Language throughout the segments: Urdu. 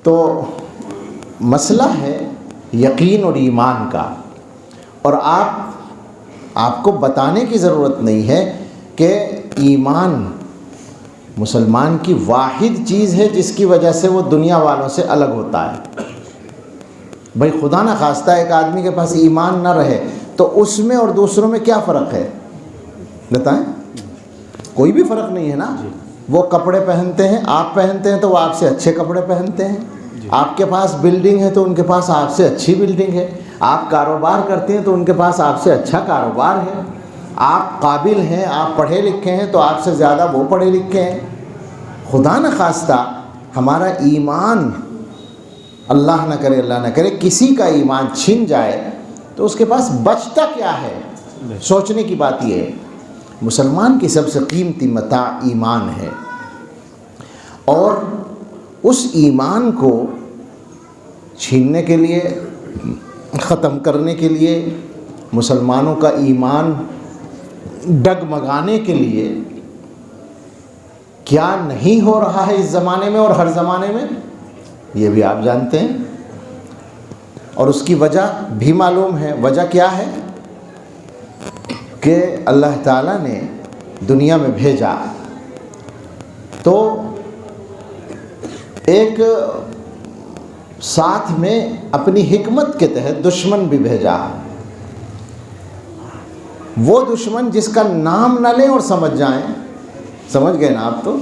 تو مسئلہ ہے یقین اور ایمان کا، اور آپ کو بتانے کی ضرورت نہیں ہے کہ ایمان مسلمان کی واحد چیز ہے جس کی وجہ سے وہ دنیا والوں سے الگ ہوتا ہے۔ بھائی خدا نہ خواستہ ایک آدمی کے پاس ایمان نہ رہے تو اس میں اور دوسروں میں کیا فرق ہے بتائیں؟ کوئی بھی فرق نہیں ہے نا۔ وہ کپڑے پہنتے ہیں، آپ پہنتے ہیں تو وہ آپ سے اچھے کپڑے پہنتے ہیں، آپ کے پاس بلڈنگ ہے تو ان کے پاس آپ سے اچھی بلڈنگ ہے، آپ کاروبار کرتے ہیں تو ان کے پاس آپ سے اچھا کاروبار ہے، آپ قابل ہیں، آپ پڑھے لکھے ہیں تو آپ سے زیادہ وہ پڑھے لکھے ہیں۔ خدا نہ خواستہ ہمارا ایمان، اللہ نہ کرے کسی کا ایمان چھن جائے تو اس کے پاس بچتا کیا ہے؟ سوچنے کی بات یہ ہے۔ مسلمان کی سب سے قیمتی متاع ایمان ہے، اور اس ایمان کو چھیننے کے لیے، ختم کرنے کے لیے، مسلمانوں کا ایمان ڈگمگانے کے لیے کیا نہیں ہو رہا ہے اس زمانے میں اور ہر زمانے میں، یہ بھی آپ جانتے ہیں، اور اس کی وجہ بھی معلوم ہے۔ وجہ کیا ہے کہ اللہ تعالیٰ نے دنیا میں بھیجا تو ایک ساتھ میں اپنی حکمت کے تحت دشمن بھی بھیجا، وہ دشمن جس کا نام نہ لیں اور سمجھ جائیں، سمجھ گئے نا آپ؟ تو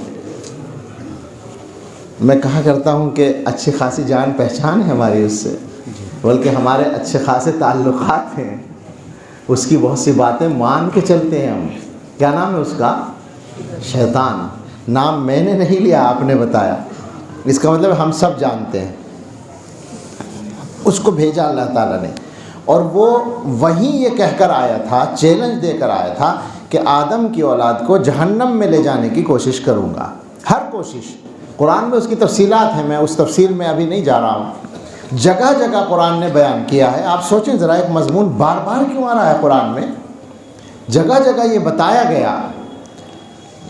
میں کہا کرتا ہوں کہ اچھی خاصی جان پہچان ہے ہماری اس سے، بلکہ ہمارے اچھے خاصے تعلقات ہیں، اس کی بہت سی باتیں مان کے چلتے ہیں ہم۔ کیا نام ہے اس کا؟ شیطان۔ نام میں نے نہیں لیا، آپ نے بتایا، اس کا مطلب ہم سب جانتے ہیں۔ اس کو بھیجا اللہ تعالیٰ نے، اور وہ وہیں یہ کہہ کر آیا تھا، چیلنج دے کر آیا تھا کہ آدم کی اولاد کو جہنم میں لے جانے کی کوشش کروں گا، ہر کوشش۔ قرآن میں اس کی تفصیلات ہیں، میں اس تفصیل میں ابھی نہیں جا رہا ہوں، جگہ جگہ قرآن نے بیان کیا ہے۔ آپ سوچیں ذرا، ایک مضمون بار بار کیوں آ رہا ہے قرآن میں؟ جگہ جگہ یہ بتایا گیا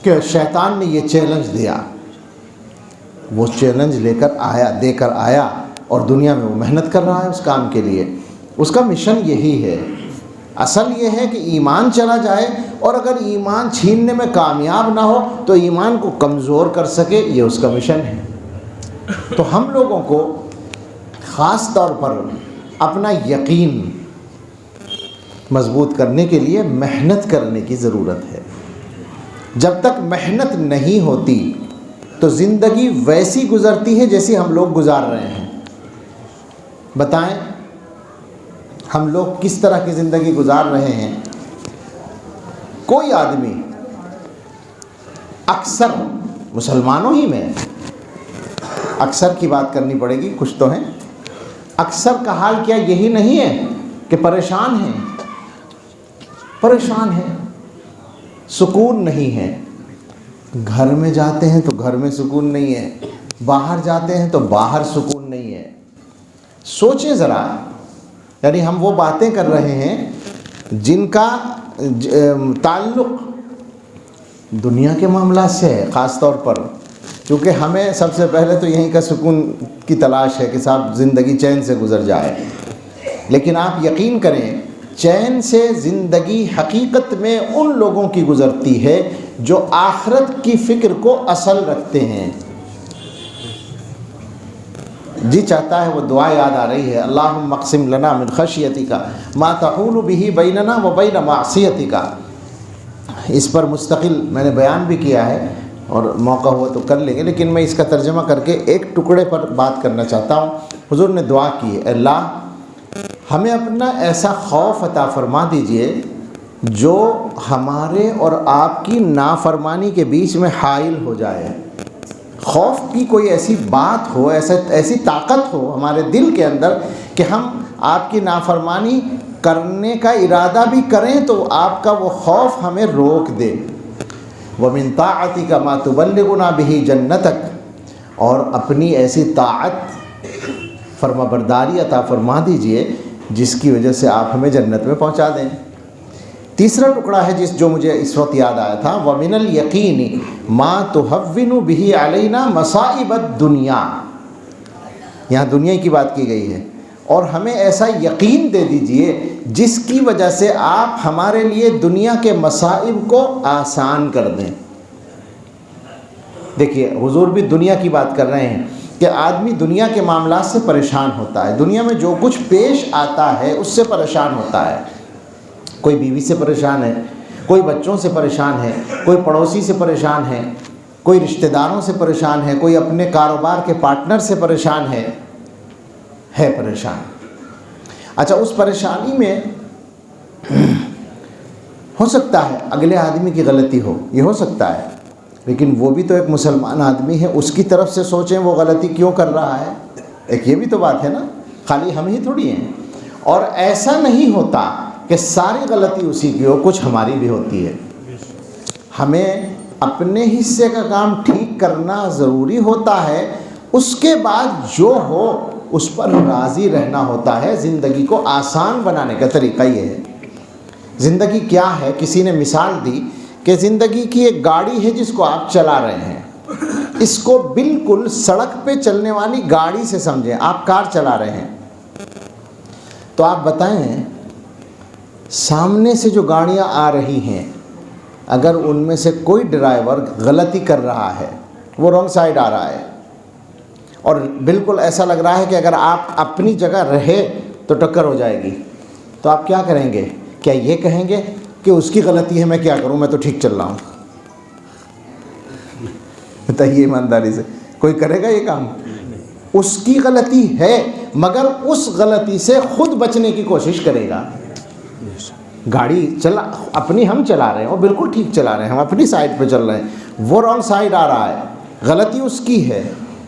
کہ شیطان نے یہ چیلنج دیا، وہ چیلنج دے کر آیا اور دنیا میں وہ محنت کر رہا ہے اس کام کے لیے۔ اس کا مشن یہی ہے، اصل یہ ہے کہ ایمان چلا جائے، اور اگر ایمان چھیننے میں کامیاب نہ ہو تو ایمان کو کمزور کر سکے، یہ اس کا مشن ہے۔ تو ہم لوگوں کو خاص طور پر اپنا یقین مضبوط کرنے کے لیے محنت کرنے کی ضرورت ہے۔ جب تک محنت نہیں ہوتی تو زندگی ویسی گزرتی ہے جیسی ہم لوگ گزار رہے ہیں۔ بتائیں ہم لوگ کس طرح کی زندگی گزار رہے ہیں؟ کوئی آدمی، اکثر مسلمانوں ہی میں، اکثر کی بات کرنی پڑے گی، کچھ تو ہیں، اکثر کا حال کیا یہی نہیں ہے کہ پریشان ہیں، سکون نہیں ہے، گھر میں جاتے ہیں تو گھر میں سکون نہیں ہے، باہر جاتے ہیں تو باہر سکون نہیں ہے۔ سوچیں ذرا، یعنی ہم وہ باتیں کر رہے ہیں جن کا تعلق دنیا کے معاملات سے ہے، خاص طور پر کیونکہ ہمیں سب سے پہلے تو یہیں کا سکون کی تلاش ہے کہ صاحب زندگی چین سے گزر جائے۔ لیکن آپ یقین کریں، چین سے زندگی حقیقت میں ان لوگوں کی گزرتی ہے جو آخرت کی فکر کو اصل رکھتے ہیں۔ جی چاہتا ہے وہ دعا یاد آ رہی ہے، اللہم اقسم لنا من خشیتک ما تحول بہ بیننا و بین معصیتک۔ اس پر مستقل میں نے بیان بھی کیا ہے، اور موقع ہوا تو کر لیں گے، لیکن میں اس کا ترجمہ کر کے ایک ٹکڑے پر بات کرنا چاہتا ہوں۔ حضور نے دعا کی ہے، اللہ ہمیں اپنا ایسا خوف عطا فرما دیجئے جو ہمارے اور آپ کی نافرمانی کے بیچ میں حائل ہو جائے۔ خوف کی کوئی ایسی بات ہو، ایسی طاقت ہو ہمارے دل کے اندر کہ ہم آپ کی نافرمانی کرنے کا ارادہ بھی کریں تو آپ کا وہ خوف ہمیں روک دے۔ وَمِن طَاعَتِكَ مَا تُبَلِّغُنَا بِهِ جَنَّتَكَ، اور اپنی ایسی طاعت فرما برداری عطا فرما دیجئے جس کی وجہ سے آپ ہمیں جنت میں پہنچا دیں۔ تیسرا ٹکڑا ہے جو مجھے اس وقت یاد آیا تھا، وَمِنَ الْيَقِينِ مَا تُهَوِّنُ بِهِ عَلَيْنَا مَصَائِبَ الدُّنْيَا، یہاں دنیا کی بات کی گئی ہے، اور ہمیں ایسا یقین دے دیجئے جس کی وجہ سے آپ ہمارے لیے دنیا کے مصائب کو آسان کر دیں۔ دیکھیے حضور بھی دنیا کی بات کر رہے ہیں کہ آدمی دنیا کے معاملات سے پریشان ہوتا ہے، دنیا میں جو کچھ پیش آتا ہے اس سے پریشان ہوتا ہے۔ کوئی بیوی سے پریشان ہے، کوئی بچوں سے پریشان ہے، کوئی پڑوسی سے پریشان ہے، کوئی رشتہ داروں سے پریشان ہے، کوئی اپنے کاروبار کے پارٹنر سے پریشان ہے پریشان۔ اچھا، اس پریشانی میں ہو سکتا ہے اگلے آدمی کی غلطی ہو، یہ ہو سکتا ہے، لیکن وہ بھی تو ایک مسلمان آدمی ہے، اس کی طرف سے سوچیں وہ غلطی کیوں کر رہا ہے، ایک یہ بھی تو بات ہے نا، خالی ہم ہی تھوڑی ہیں۔ اور ایسا نہیں ہوتا کہ ساری غلطی اسی کی ہو، کچھ ہماری بھی ہوتی ہے۔ ہمیں اپنے حصے کا کام ٹھیک کرنا ضروری ہوتا ہے، اس کے بعد جو ہو اس پر راضی رہنا ہوتا ہے۔ زندگی کو آسان بنانے کا طریقہ یہ ہے۔ زندگی کیا ہے؟ کسی نے مثال دی کہ زندگی کی ایک گاڑی ہے جس کو آپ چلا رہے ہیں، اس کو بالکل سڑک پہ چلنے والی گاڑی سے سمجھیں۔ آپ کار چلا رہے ہیں تو آپ بتائیں سامنے سے جو گاڑیاں آ رہی ہیں، اگر ان میں سے کوئی ڈرائیور غلطی کر رہا ہے، وہ رانگ سائڈ آ رہا ہے، اور بالکل ایسا لگ رہا ہے کہ اگر آپ اپنی جگہ رہے تو ٹکر ہو جائے گی، تو آپ کیا کریں گے؟ کیا یہ کہیں گے کہ اس کی غلطی ہے، میں کیا کروں، میں تو ٹھیک چل رہا ہوں؟ بتائیے ایمانداری سے، کوئی کرے گا یہ کام؟ اس کی غلطی ہے مگر اس غلطی سے خود بچنے کی کوشش کرے گا۔ گاڑی اپنی ہم چلا رہے ہیں، وہ بالکل ٹھیک چلا رہے ہیں، ہم اپنی سائڈ پہ چل رہے ہیں، وہ رانگ سائڈ آ رہا ہے، غلطی اس کی ہے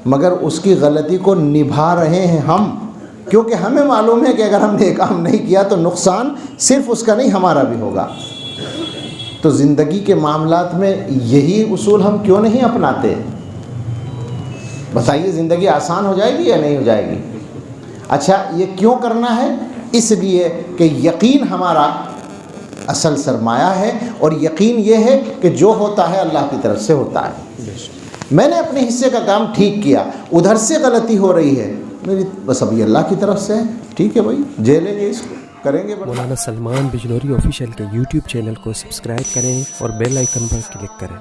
مگر اس کی غلطی کو نبھا رہے ہیں ہم، کیونکہ ہمیں معلوم ہے کہ اگر ہم نے یہ کام نہیں کیا تو نقصان صرف اس کا نہیں ہمارا بھی ہوگا۔ تو زندگی کے معاملات میں یہی اصول ہم کیوں نہیں اپناتے؟ بتائیے زندگی آسان ہو جائے گی یا نہیں ہو جائے گی؟ اچھا، یہ کیوں کرنا ہے؟ اس لیے کہ یقین ہمارا اصل سرمایہ ہے، اور یقین یہ ہے کہ جو ہوتا ہے اللہ کی طرف سے ہوتا ہے۔ میں نے اپنے حصے کا کام ٹھیک کیا، ادھر سے غلطی ہو رہی ہے، میری بس ابھی اللہ کی طرف سے ہے، ٹھیک ہے بھائی، جھیلیں گے، اس کو کریں گے۔ مولانا سلمان بجنوری آفیشیل کے یوٹیوب چینل کو سبسکرائب کریں اور بیل آئیکن پر کلک کریں۔